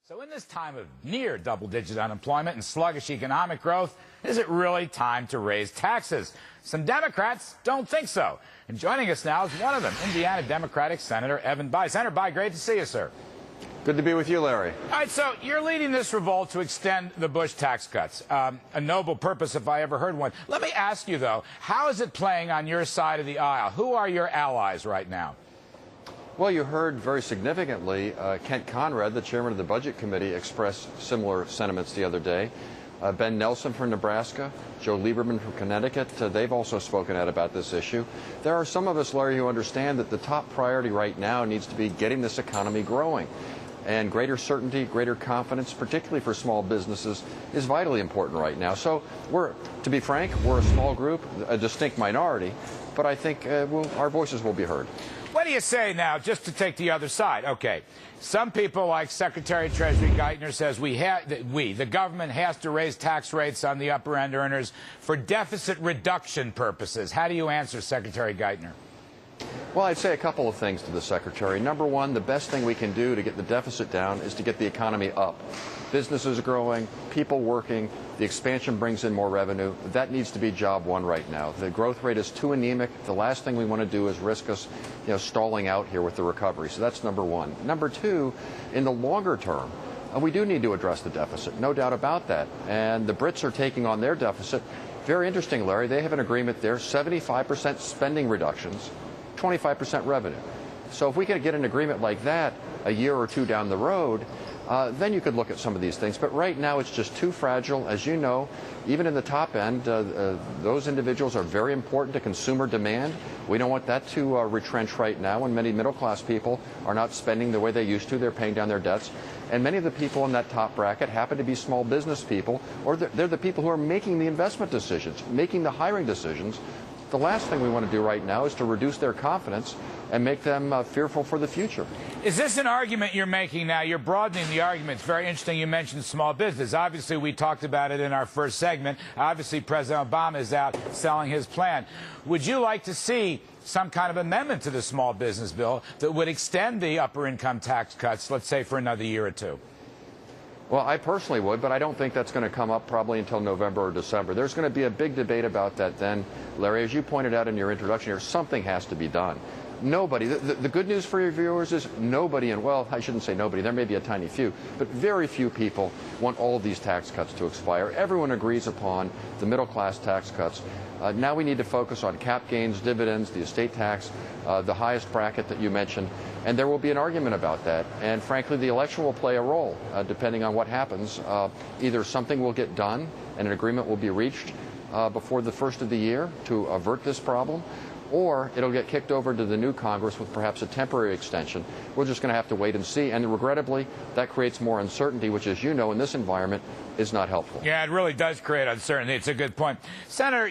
So in this time of near double-digit unemployment and sluggish economic growth, is it really time to raise taxes? Some Democrats don't think so. And joining us now is one of them, Indiana Democratic Senator Evan Bayh. Senator Bayh, great to see you, sir. Good to be with you, Larry. All right, so you're leading this revolt to extend the Bush tax cuts. A noble purpose if I ever heard one. Let me ask you, though, how is it playing on your side of the aisle? Who are your allies right now? Well, you heard very significantly Kent Conrad, the chairman of the Budget Committee, express similar sentiments the other day. Ben Nelson from Nebraska, Joe Lieberman from Connecticut, they've also spoken out about this issue. There are some of us, Larry, who understand that the top priority right now needs to be getting this economy growing. And greater certainty, greater confidence, particularly for small businesses, is vitally important right now. So to be frank, we're a small group, a distinct minority, but I think our voices will be heard. What do you say now, just to take the other side? Okay, some people like Secretary of Treasury Geithner says the government has to raise tax rates on the upper end earners for deficit reduction purposes. How do you answer Secretary Geithner? Well, I'd say a couple of things to the Secretary. Number one, the best thing we can do to get the deficit down is to get the economy up. Businesses are growing, people working, the expansion brings in more revenue. That needs to be job one right now. The growth rate is too anemic. The last thing we want to do is risk us, stalling out here with the recovery. So that's number one. Number two, in the longer term, we do need to address the deficit, no doubt about that. And the Brits are taking on their deficit. Very interesting, Larry. They have an agreement there, 75% spending reductions, 25% revenue. So if we could get an agreement like that a year or two down the road, then you could look at some of these things. But right now it's just too fragile. As you know, even in the top end, those individuals are very important to consumer demand. We don't want that to retrench right now when many middle-class people are not spending the way they used to. They're paying down their debts. And many of the people in that top bracket happen to be small business people, or they're the people who are making the investment decisions, making the hiring decisions. The last thing we want to do right now is to reduce their confidence and make them fearful for the future. Is this an argument you're making now? You're broadening the argument. It's very interesting you mentioned small business. Obviously, we talked about it in our first segment. Obviously, President Obama is out selling his plan. Would you like to see some kind of amendment to the small business bill that would extend the upper income tax cuts, let's say, for another year or two? Well, I personally would, but I don't think that's going to come up probably until November or December. There's going to be a big debate about that then. Larry, as you pointed out in your introduction here, something has to be done. Nobody, the good news for your viewers is nobody, and well, I shouldn't say nobody, there may be a tiny few, but very few people want all of these tax cuts to expire. Everyone agrees upon the middle class tax cuts. Now we need to focus on cap gains, dividends, the estate tax, the highest bracket that you mentioned, and there will be an argument about that. And frankly, the election will play a role, depending on what happens. Either something will get done and an agreement will be reached before the first of the year to avert this problem, or it'll get kicked over to the new Congress with perhaps a temporary extension. We're just going to have to wait and see. And regrettably, that creates more uncertainty, which, as you know, in this environment is not helpful. Yeah, it really does create uncertainty. It's a good point. Senator,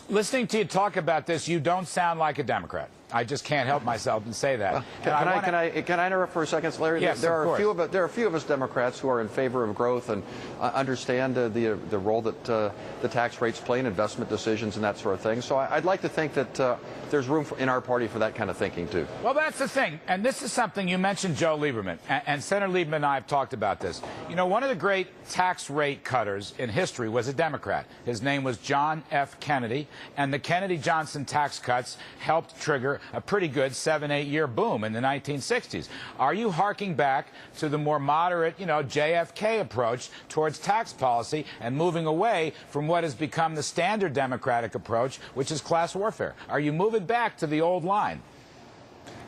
listening to you talk about this, you don't sound like a Democrat. I just can't help myself and say that. Well, can I interrupt for a second, Larry? Yes, there are a few of us Democrats who are in favor of growth and understand the role that the tax rates play in investment decisions and that sort of thing. So I'd like to think that there's room in our party for that kind of thinking too. Well, that's the thing, and this is something you mentioned, Joe Lieberman, and Senator Lieberman and I have talked about this. One of the great tax rate cutters in history was a Democrat. His name was John F. Kennedy, and the Kennedy-Johnson tax cuts helped trigger a pretty good 7-8 year boom in the 1960s. Are you harking back to the more moderate, JFK approach towards tax policy and moving away from what has become the standard Democratic approach, which is class warfare? Are you moving back to the old line?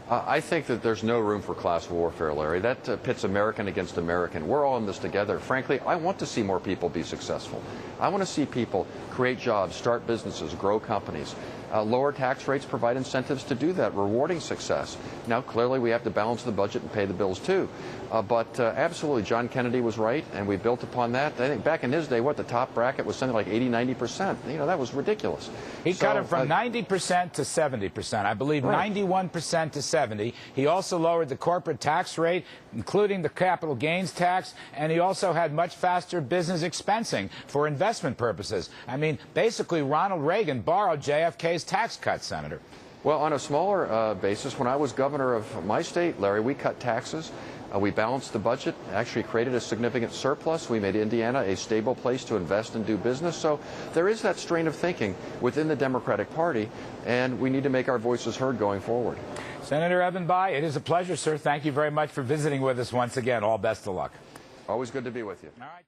I think that there's no room for class warfare, Larry. That pits American against American. We're all in this together. Frankly, I want to see more people be successful. I want to see people create jobs, start businesses, grow companies. Lower tax rates provide incentives to do that, rewarding success. Now, clearly, we have to balance the budget and pay the bills, too. But absolutely, John Kennedy was right, and we built upon that. I think back in his day, the top bracket was something like 80–90%. That was ridiculous. He cut it from 90% to 70%. I believe right. 91% to 70%. He also lowered the corporate tax rate, including the capital gains tax, and he also had much faster business expensing for investment purposes. I mean, basically, Ronald Reagan borrowed JFK's tax cuts, Senator. Well, on a smaller basis, when I was governor of my state, Larry, we cut taxes. We balanced the budget, actually created a significant surplus. We made Indiana a stable place to invest and do business. So there is that strain of thinking within the Democratic Party, and we need to make our voices heard going forward. Senator Evan Bayh, it is a pleasure, sir. Thank you very much for visiting with us once again. All best of luck. Always good to be with you. All right.